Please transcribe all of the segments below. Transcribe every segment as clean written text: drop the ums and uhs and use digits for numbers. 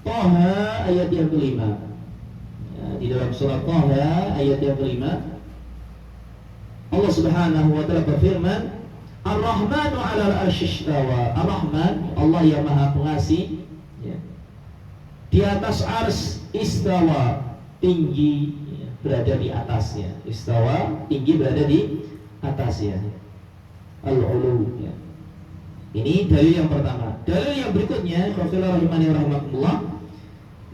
Thaha ayat yang kelima. Ya, di dalam surat Thaha ayat yang kelima, Allah Subhanahu wa taala berfirman, Ar-Rahmanu 'alal 'arsy istawa. Ar-Rahman, Allah yang Maha Pengasih, ya, di atas ars istawa, tinggi, ya, berada di atasnya. Istawa, tinggi, berada di atasnya. Al-ulu, ya. Ini dalil yang pertama. Dalil yang berikutnya, qafila rahimani rahimakumullah,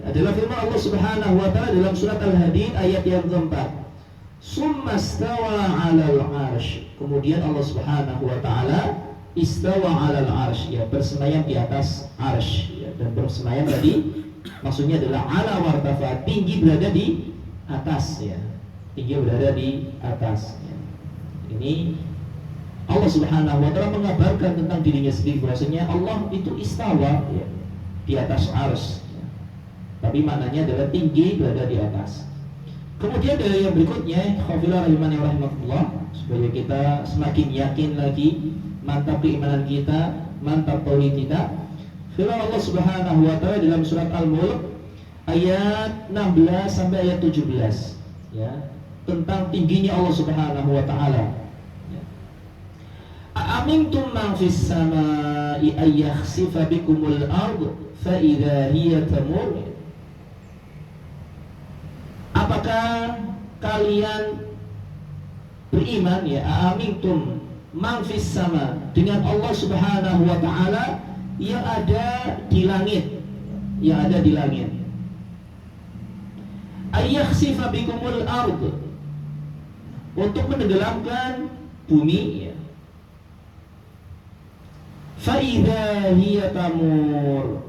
adalah firman Allah Subhanahu wa taala dalam surat Al-Hadid ayat yang keempat. Summa istawa 'alal 'arsy. Kemudian Allah Subhanahu wa taala istawa 'alal 'arsy, ya, bersemayam di atas 'arsy, ya, dan bersemayam tadi maksudnya adalah 'ala wartafa, tinggi, berada di atas, ya. Tinggi, berada di atas, ya. Ini Allah Subhanahu wa taala mengabarkan tentang dirinya sendiri bahwasanya Allah itu istawa, ya, di atas 'arsy, ya. Tapi maknanya adalah tinggi, berada di atas. Kemudian dari yang berikutnya, khafilah rahimani rahimakumullah, supaya kita semakin yakin lagi, mantap keimanan kita, mantap tauhid kita. Firman Allah Subhanahu wa taala dalam surat Al-Mulk ayat 16 sampai ayat 17, ya, tentang tingginya Allah Subhanahu wa taala. Ya. A'amintum man fis samai ay yakhsifa bikumul ard fa idza hiya tamur. Apakah kalian beriman, ya, a'amintum man fis sama, dengan Allah Subhanahu wa taala yang ada di langit, yang ada di langit. Ayakhsifa bikumul ard, untuk menenggelamkan bumi, ya. Fa idza hiya tamur,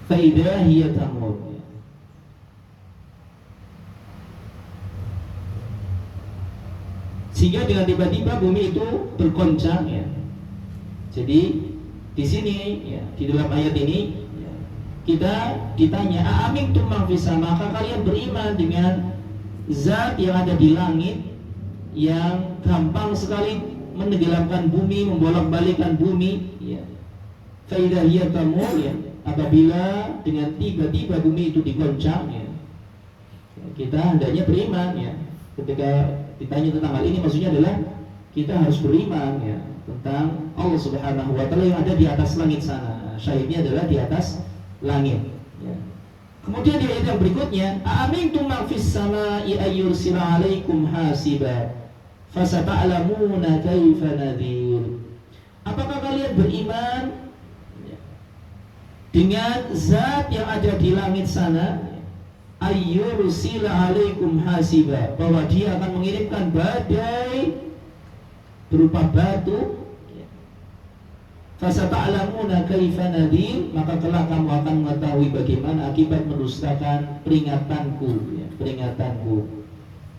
faidah hiya tamur. Sehingga dengan tiba-tiba bumi itu bergoncang, ya. Jadi di sini, ya, di dalam ayat ini, ya, kita ditanya, a'amintum man fis sama, maka kalian beriman dengan zat yang ada di langit yang gampang sekali menenggelamkan bumi, membolak-balikkan bumi, ya. Faidah hiya tamur, ya. Apabila dengan tiba-tiba bumi itu digoncang, ya, kita hendaknya beriman, ya. Ketika ditanya tentang hal ini, maksudnya adalah kita harus beriman, ya, tentang Allah Subhanahu wa taala yang ada di atas langit sana. Syahidnya adalah di atas langit, ya. Kemudian di ayat yang berikutnya, a'amintum man fis samai ayyursila 'alaikum hasiba fasata'lamuna kaifa nadhir. Apakah kalian beriman dengan zat yang ada di langit sana, ayyursila 'alaikum hasiba, bahwa dia akan mengirimkan badai berupa batu, fasata'lamuna kaifa nadhir, maka kelak kamu akan mengetahui bagaimana akibat mendustakan peringatanku, ya, peringatanku.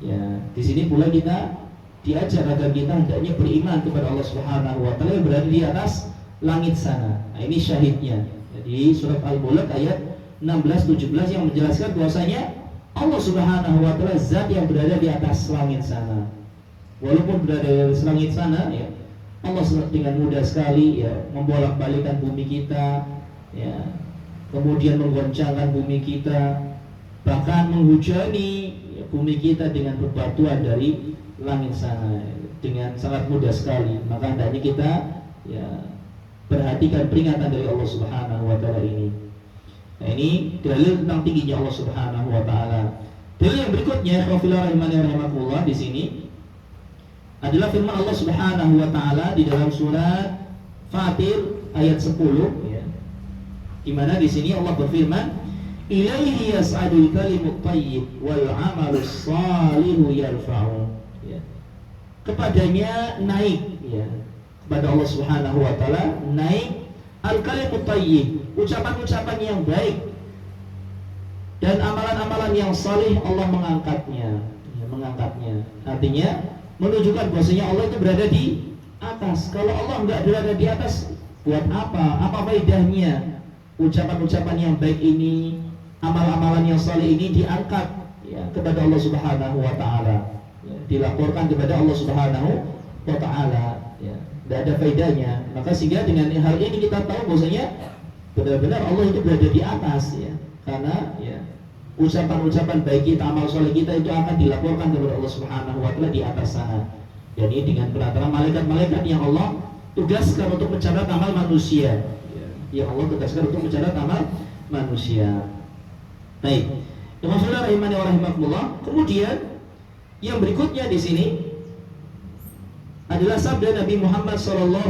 Ya, di sini pula kita diajar agar kita hendaknya beriman kepada Allah Subhanahu wa taala yang berada di atas langit sana. Nah, ini syahidnya. Jadi surat Al-Mulk ayat 16-17 yang menjelaskan bahwasanya Allah Subhanahu wa taala zat yang berada di atas langit sana. Walaupun berada di atas langit sana, ya, Allah dengan mudah sekali, ya, membolak-balikkan bumi kita, ya, kemudian menggoncangkan bumi kita, bahkan menghujani, ya, bumi kita dengan bebatuan dari langit sana, ya, dengan sangat mudah sekali. Maka hendaknya kita, ya, perhatikan peringatan dari Allah Subhanahu wa taala ini. Nah, ini dalil tentang tingginya Allah Subhanahu wa taala. Dalil yang berikutnya, khafilah rahimani rahimakumullah, di sini adalah firman Allah Subhanahu wa taala di dalam surat Fatir ayat 10, ya. Di mana di sini Allah berfirman, ilaihi yas'adul kalimut thayyib wal 'amalus shalihu yarfa'u, ya. Kepadanya naik, ya, kepada Allah Subhanahu wa taala naik al-kalimut thayyib, ucapan-ucapan yang baik dan amalan-amalan yang salih, Allah mengangkatnya, ya, mengangkatnya. Artinya menunjukkan bahwasanya Allah itu berada di atas. Kalau Allah enggak berada di atas, buat apa? Apa faedahnya ucapan-ucapan yang baik ini, amal-amalan yang salih ini diangkat, ya, kepada Allah Subhanahu wa taala, ya, dilaporkan kepada Allah Subhanahu wa taala. ya, tidak ada faedahnya. Maka sehingga dengan hal ini kita tahu bahwasanya benar-benar Allah itu berada di atas, ya. Karena ya ucapan-ucapan baik kita, amal soleh kita itu akan dilaporkan kepada Allah Subhanahu wa taala di atas sana. Dan ini dengan perantara malaikat-malaikat yang Allah tugaskan untuk mencatat amal manusia. Yang Allah tugaskan untuk mencatat amal manusia. Baik. Saudara rahimani wa rahimakumullah. Kemudian yang berikutnya di sini adalah sabda Nabi Muhammad SAW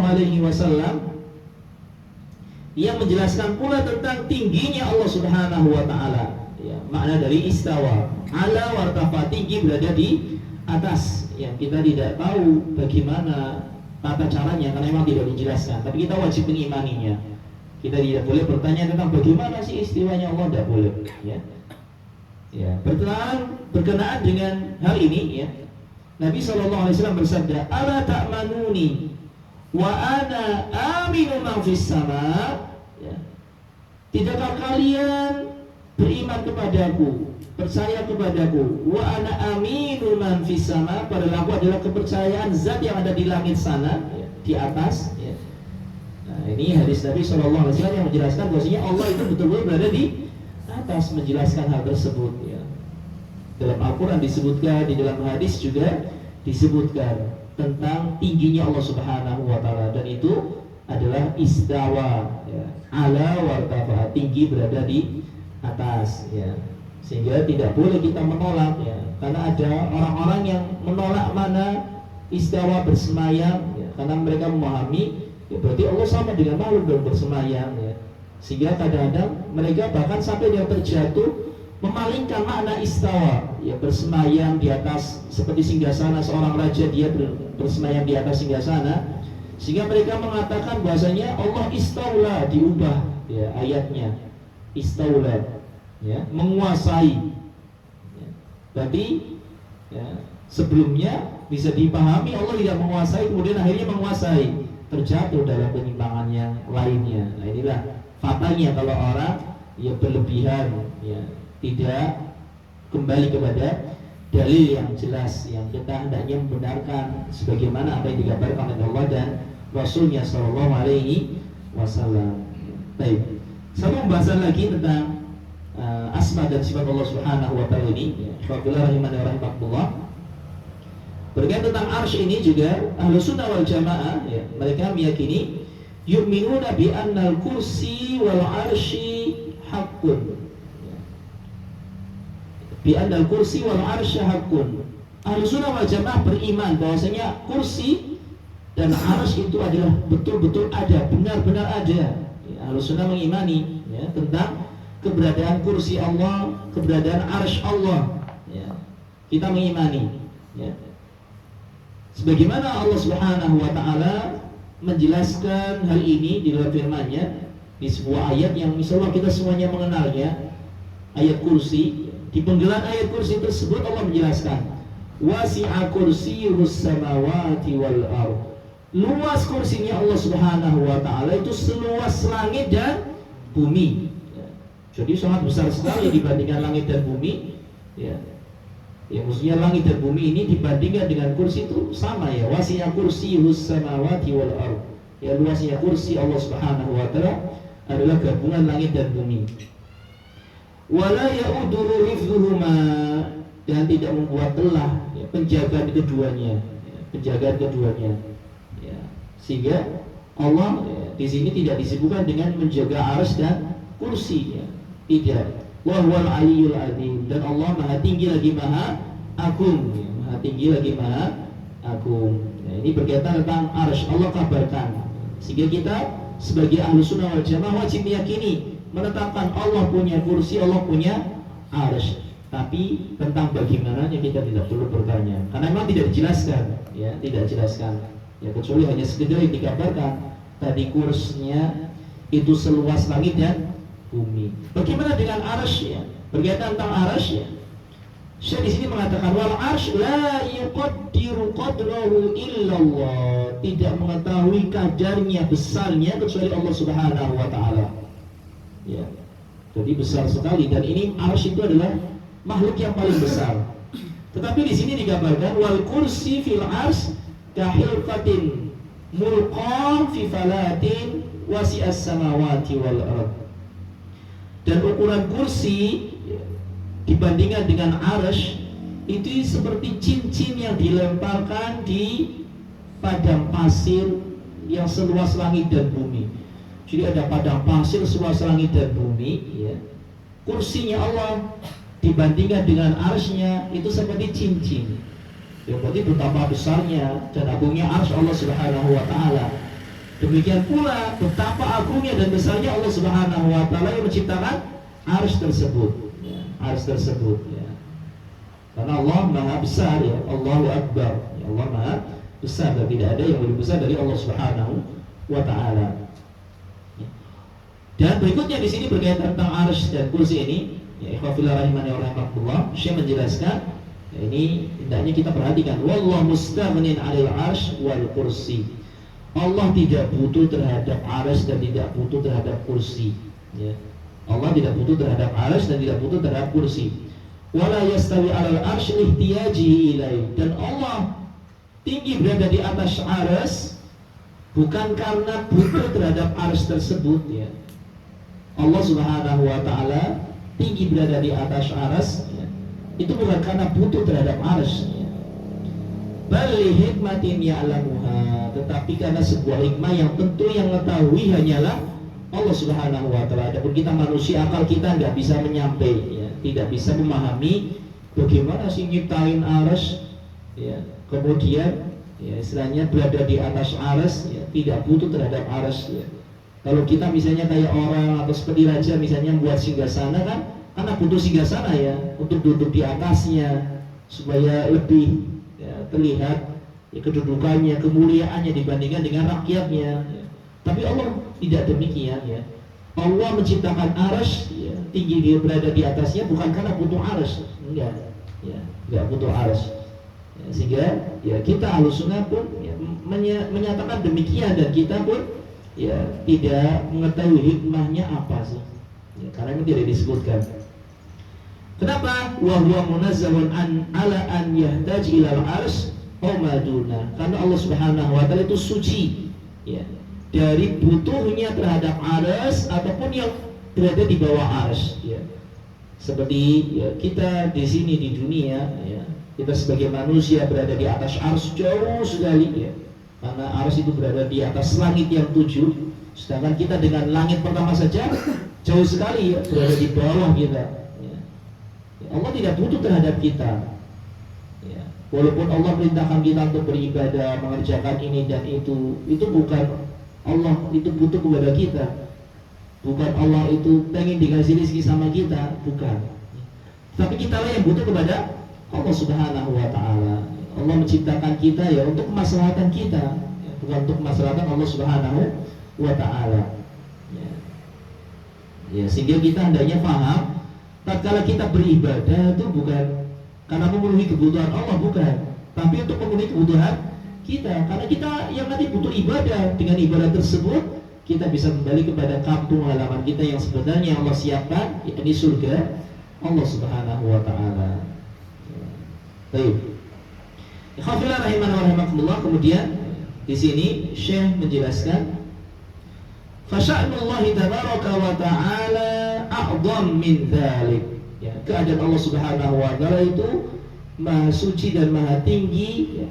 yang menjelaskan pula tentang tingginya Allah Subhanahu wa taala. Ya, makna dari istawa, ala wartafa, tinggi berada di atas. Yang kita tidak tahu bagaimana tata caranya karena memang tidak dijelaskan, tapi kita wajib mengimaninya. Kita tidak boleh bertanya tentang bagaimana sih istiwanya Allah, tidak boleh, ya. Ya, berkenaan dengan hal ini, ya. Nabi SAW bersabda, "Ala ta'manuni wa ana aminu man fis sama." Ya. Tidakkah kalian beriman kepadaku, percaya kepadaku, wa ana aminu man fis sama, padahal aku adalah kepercayaan zat yang ada di langit sana, ya, di atas, ya. Nah, ini hadis Nabi SAW yang menjelaskan bahwasanya Allah itu betul-betul berada di atas, menjelaskan hal tersebut, ya. Dalam Al-Quran disebutkan, di dalam hadis juga disebutkan tentang tingginya Allah Subhanahu wa taala, dan itu adalah istawa, ya, ala wartafa, tinggi berada di atas, ya. Sehingga tidak boleh kita menolak, ya, karena ada orang-orang yang menolak mana istawa bersemayam, ya, karena mereka memahami ya, berarti Allah sama dengan makhluk dan bersemayam, ya. Sehingga kadang-kadang mereka bahkan sampai dia terjatuh memalingkan makna istawa, ya, bersemayam di atas seperti singgasana seorang raja, dia bersemayam di atas singgasana, sehingga mereka mengatakan bahasanya Allah istaula, diubah, ya, ayatnya istaula, ya, menguasai, ya. Berarti ya, sebelumnya bisa dipahami Allah tidak menguasai, kemudian akhirnya menguasai, terjatuh dalam penyimpangan yang lainnya. Nah, inilah fatalnya kalau orang ya berlebihan, ya, tidak kembali kepada dalil yang jelas yang kita hendaknya membenarkan sebagaimana apa yang digambarkan oleh Allah dan Rasulnya Shallallahu Alaihi Wasallam. Baik, satu pembahasan lagi tentang asma dan sifat Allah Subhanahu Wa Taala ini. Alhamdulillah rahimani wa rahimakumullah. Berkaitan tentang arsy ini juga Ahlus Sunnah wal Jamaah, ya, mereka meyakini yu'minuna bi annal kursi wal arsy haqqun. Bi annal kursi wal arsy haqqun. Ahlus Sunnah wal Jamaah beriman bahwasanya kursi dan arsy itu adalah betul-betul ada, benar-benar ada. Ya, Ahlus Sunnah mengimani, ya, tentang keberadaan kursi Allah, keberadaan arsy Allah, ya. Kita mengimani, ya. Sebagaimana Allah Subhanahu wa taala menjelaskan hal ini di dalam firman-Nya di sebuah ayat yang insyaallah kita semuanya mengenalnya, ayat kursi. Di penggalan ayat kursi tersebut Allah menjelaskan wasi'a kursiyyus samawati wal ardh. Luas kursinya Allah Subhanahu wa taala itu seluas langit dan bumi. Jadi sangat besar sekali dibandingkan langit dan bumi, ya. Ya, maksudnya langit dan bumi ini dibandingkan dengan kursi itu sama, ya. Wasi'a kursiyyus samawati wal ardh. Ya, luasnya kursi Allah Subhanahu wa taala adalah gabungan langit dan bumi. Wala ya'uduru hifdhuhuma, dan tidak membuat lelah, ya, penjagaan keduanya, ya, penjagaan keduanya, ya. Sehingga Allah, ya, di sini tidak disebutkan dengan menjaga arsy dan kursi, ya. Tidak. Wa huwal aliyyul azim, dan Allah maha tinggi lagi maha agung, ya. Maha tinggi lagi maha agung. Nah, ini berkaitan tentang arsy Allah kabarkan, sehingga kita sebagai ahlu sunnah wal jamaah wajib meyakini, menetapkan Allah punya kursi, Allah punya arsy. Tapi tentang bagaimananya kita tidak perlu bertanya, karena memang tidak dijelaskan, ya, tidak dijelaskan, ya, kecuali hanya sekedar yang dikabarkan tadi kursinya itu seluas langit dan bumi. Bagaimana dengan arsy, ya? Berkaitan tentang arsy, ya, Syekh di sini mengatakan wal arsy la yuqaddiru qadrahu illallah, tidak mengetahui kadarnya, besarnya kecuali Allah Subhanahu wa taala. Ya. Jadi besar sekali, dan ini arsy itu adalah makhluk yang paling besar. Tetapi di sini digambarkan wal kursi fil arsy kahilfatin mulqan fi falatin wasi'as samawati wal ard. Dan ukuran kursi dibandingkan dengan arsy itu seperti cincin yang dilemparkan di padang pasir yang seluas langit dan bumi. Jadi ada padang pasir seluas langit dan bumi, ya. Kursinya Allah dibandingkan dengan arsy-Nya itu seperti cincin. Ya, berarti betapa besarnya dan agungnya arsy Allah Subhanahu wa taala. Demikian pula betapa agungnya dan besarnya Allah Subhanahu wa taala yang menciptakan arsy tersebut, ya, arsy tersebut, ya. Karena Allah Maha besar, ya. Allahu Akbar. Ya, Allah Maha besar dan tidak ada yang lebih besar dari Allah Subhanahu wa taala. Ya. Dan berikutnya di sini berkaitan tentang arsy dan kursi ini, ya, ikhwah fillah rahimani wa rahimakumullah, Syekh menjelaskan, ya, ini hendaknya kita perhatikan. Wallahu mustaghnin 'anil arsy wal kursi. Allah tidak butuh terhadap arsy dan tidak butuh terhadap kursi, ya. Allah tidak butuh terhadap arsy dan tidak butuh terhadap kursi. Wala yastawi 'alal arsy ihtiyajihi ilaih. Dan Allah tinggi berada di atas arsy bukan karena butuh terhadap arsy tersebut, ya. Allah Subhanahu wa taala tinggi berada di atas arsy, ya, itu bukan karena butuh terhadap arsy, ya. Bal li hikmatin ya'lamuha, tetapi karena sebuah hikmah yang tentu yang mengetahui hanyalah Allah Subhanahu wa taala. Adapun kita manusia, akal kita nggak bisa menyampai, ya, tidak bisa memahami bagaimana sih nyiptain arsy, ya. Kemudian, ya, istilahnya berada di atas arsy, ya, tidak butuh terhadap arsy, ya. Kalau kita misalnya kayak orang atau seperti raja misalnya membuat singgasana kan, karena butuh singgasana, ya, untuk duduk di atasnya supaya lebih, ya, terlihat, ya, kedudukannya, kemuliaannya dibandingkan dengan rakyatnya, ya. Tapi Allah tidak demikian, ya. Allah menciptakan arsy, ya, tinggi dia berada di atasnya bukan karena butuh arsy, enggak, ya, enggak butuh arsy, ya, sehingga, ya, kita Ahlussunnah pun, ya, menyatakan demikian dan kita pun, ya, tidak mengetahui hikmahnya apa sih, ya, karena ini tidak disebutkan. Kenapa? Wa huwa munazzahun ala an yahtaj ilal arsy aw maduna. Karena Allah Subhanahu wa taala itu suci, ya, dari butuhnya terhadap arsy ataupun yang berada di bawah arsy, ya. Seperti, ya, kita di sini di dunia, ya, kita sebagai manusia berada di atas arsy jauh sekali, ya. Karena arsy itu berada di atas langit yang 7, sedangkan kita dengan langit pertama saja jauh sekali, ya, berada di bawah kita, ya. Allah tidak butuh terhadap kita, ya. Walaupun Allah perintahkan kita untuk beribadah, mengerjakan ini dan itu bukan Allah itu butuh kepada kita, bukan Allah itu pengen dikasih rezeki sama kita, bukan. Tapi kita lah yang butuh kepada Allah Subhanahu wa taala. Allah menciptakan kita, ya, untuk kemaslahatan kita, ya, bukan untuk kemaslahatan Allah Subhanahu wa taala, ya. Ya, sehingga kita hendaknya paham tatkala kita beribadah itu bukan karena memenuhi kebutuhan Allah, bukan, tapi untuk memenuhi kebutuhan kita. Karena kita yang nanti butuh ibadah, dengan ibadah tersebut kita bisa kembali kepada kampung halaman kita yang sebenarnya Allah siapkan, yakni surga Allah Subhanahu wa taala. Baik. Ikhwafillah rahimana wa rahimakumullah. Kemudian di sini Syekh menjelaskan fasya'nullahi tabaraka wa ta'ala a'dham min dzalik. Ya, keadaan Allah Subhanahu wa taala itu maha suci dan maha tinggi, ya,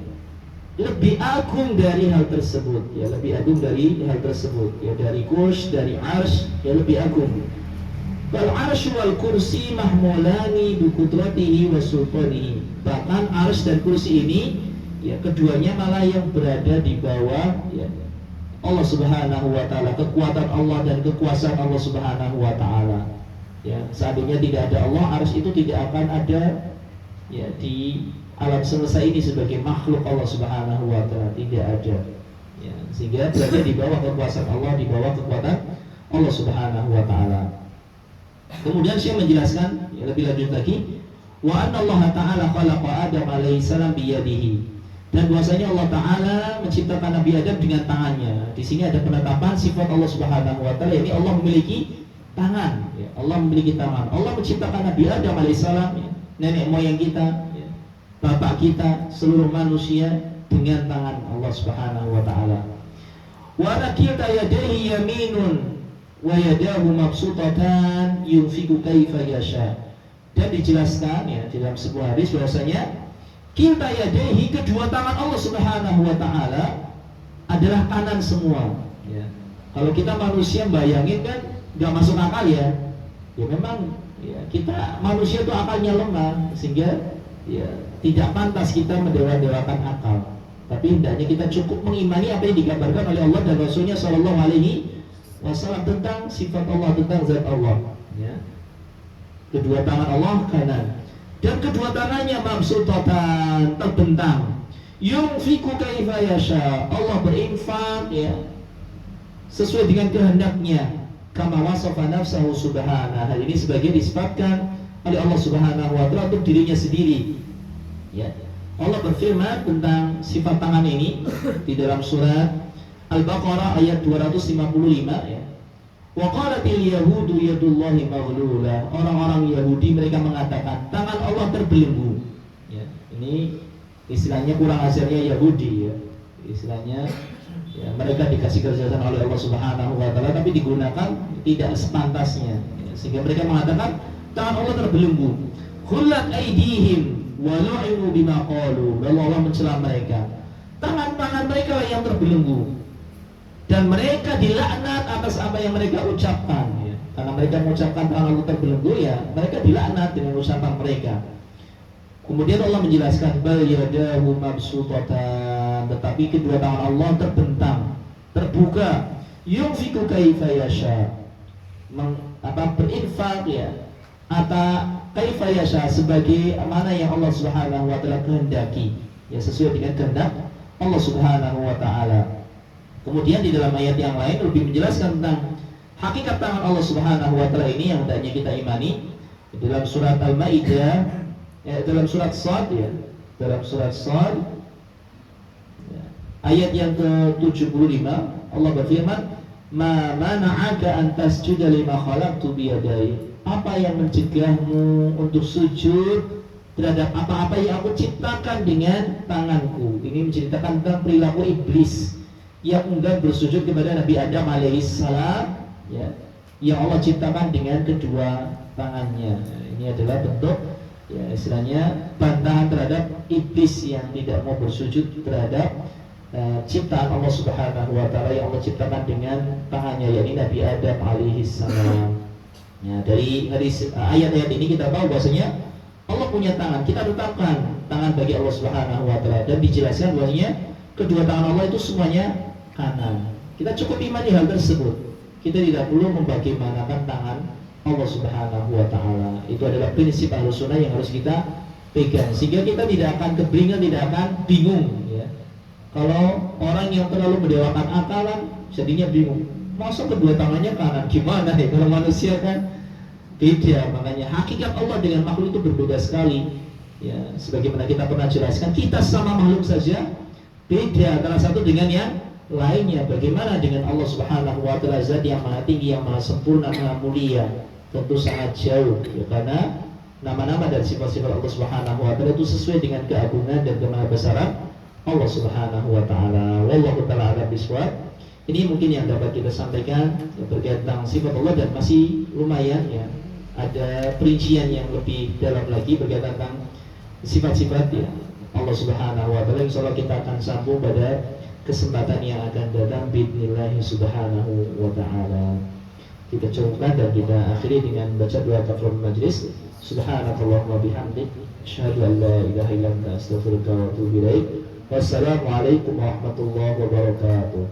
lebih agung dari hal tersebut, ya, lebih agung dari hal tersebut, ya, dari kursy, dari arsy, ya, lebih agung. Bal arsy wal kursi mahmulani bi qudratihi wa sultanihi. Bahkan arsy dan kursi ini, ya, keduanya malah yang berada di bawah, ya, Allah Subhanahu wa taala, kekuatan Allah dan kekuasaan Allah Subhanahu wa taala. Ya, seandainya tidak ada Allah, arsy itu tidak akan ada, ya, di alam semesta ini sebagai makhluk Allah Subhanahu wa taala, tidak ada, ya, sehingga berada di bawah kekuasaan Allah, di bawah kekuatan Allah Subhanahu wa taala. Kemudian Syekh menjelaskan, ya, lebih lanjut lagi, wa anna Allah taala khalaqa Adam alaihi salam biyadihi, dan bahwasanya Allah taala menciptakan Nabi Adam dengan tangannya. Di sini ada penetapan sifat Allah Subhanahu wa taala, yakni Allah memiliki tangan, ya, Allah memiliki tangan. Allah menciptakan Nabi Adam alaihissalam, ya, nenek moyang kita, ya, bapak kita, seluruh manusia dengan tangan Allah Subhanahu wa taala. Wa ala kilta yadayhi yaminun wa yadahu mabsutatan yunfiqu kaifa yasha. Dan dijelaskan ya dalam sebuah hadis bahwasanya kilta yadayhi, kedua tangan Allah Subhanahu wa taala adalah kanan semua. Ya. Kalau kita manusia bayangin kan nggak masuk akal ya. Ya memang ya, kita manusia itu akalnya lemah sehingga ya tidak pantas kita mendewa-dewakan akal. Tapi hendaknya kita cukup mengimani apa yang digambarkan oleh Allah dan Rasulnya Shallallahu Alaihi Wasallam tentang sifat Allah, tentang zat Allah. Ya. Kedua tangan Allah kanan dan kedua tangannya mabsutatan, terbentang. Yunfiqu kaifa yasha, Allah berinfak ya sesuai dengan kehendaknya. Kama wasafa nafsahu subhanahu. Hal ini sebagian disebutkan oleh Allah Subhanahu wa taala untuk dirinya sendiri. Ya. Allah berfirman tentang sifat tangan ini di dalam surat Al-Baqarah ayat 255 ya. Wa qalatil yahudu yadullahi maghlula. Orang-orang Yahudi mereka mengatakan tangan Allah terbelenggu. Ya. Ini istilahnya kurang ajarnya Yahudi ya. Istilahnya ya, mereka dikasih kecerdasan oleh Allah Subhanahu wa taala tapi digunakan tidak sepantasnya ya, sehingga mereka mengatakan tangan Allah terbelenggu. Khullat aydihim wa lu'inu bima qalu. Lalu Allah mencela mereka. Tangan-tangan mereka yang terbelenggu dan mereka dilaknat atas apa yang mereka ucapkan ya. Karena mereka mengucapkan tangan Allah terbelenggu ya, mereka dilaknat dengan ucapan mereka. Kemudian Allah menjelaskan bal yadahu mabsutatan, tetapi kedua tangan Allah terbentang, terbuka. Yunfiqu kaifa yasha, berinfak ya, atau kaifa yasha sebagai mana yang Allah Subhanahu wa taala kehendaki, ya sesuai dengan kehendak Allah Subhanahu wa taala. Kemudian di dalam ayat yang lain lebih menjelaskan tentang hakikat tangan Allah Subhanahu wa taala ini yang hendaknya kita imani. Dalam surat Al-Maidah dalam surat Shad ya, dalam surat Shad ya, ayat yang ke-75 Allah berfirman, "Ma mana'aka an tasjuda lima khalaqtu bi yadayya." Apa yang mencegahmu untuk sujud terhadap apa-apa yang aku ciptakan dengan tanganku? Ini menceritakan tentang perilaku iblis yang enggan bersujud kepada Nabi Adam alaihissalam ya, yang Allah ciptakan dengan kedua tangannya. Ini adalah bentuk ya istilahnya bantahan terhadap iblis yang tidak mau bersujud terhadap ciptaan Allah Subhanahu wa taala yang Allah ciptakan dengan tangannya, yakni Nabi Adam alaihissalam. Ya, dari ayat-ayat ini kita tahu bahwasanya Allah punya tangan. Kita tetapkan tangan bagi Allah Subhanahu wa taala dan dijelaskan bahwasanya kedua tangan Allah itu semuanya kanan. Kita cukup imani hal tersebut. Kita tidak perlu membagaimanakan tangan Allah Subhanahu wa taala. Itu adalah prinsip Ahlussunnah yang harus kita pegang sehingga kita tidak akan kebingungan, tidak akan bingung ya. Kalau orang yang terlalu mendewakan akalan jadinya bingung. Masa kedua tangannya kanan, gimana ya? Kalau manusia kan beda. Makanya hakikat Allah dengan makhluk itu berbeda sekali ya. Sebagaimana kita pernah jelaskan, kita sama makhluk saja beda antara satu dengan yang lainnya. Bagaimana dengan Allah Subhanahu wa taala, zat yang maha tinggi, yang maha sempurna, maha mulia? Tentu sangat jauh ya, karena nama-nama dan sifat-sifat Allah Subhanahu wa taala itu sesuai dengan keagungan dan kemahabesaran Allah Subhanahu wa taala. Wallahu taala a'lam bishawab. Ini mungkin yang dapat kita sampaikan ya, berkaitan tentang sifat Allah, dan masih lumayan ya, ada perincian yang lebih dalam lagi berkaitan tentang sifat-sifat ya Allah Subhanahu wa taala. Insyaallah kita akan sambung pada kesempatan yang akan datang biidznillah subhanahu wa ta'ala. Kita cukupkan dan kita akhiri dengan baca doa kafaratul majlis. Subhanakallahumma bihamdik, asyhadu an la ilaha illa anta, astaghfiruka wa atubu ilaik. Wassalamualaikum warahmatullahi wabarakatuh.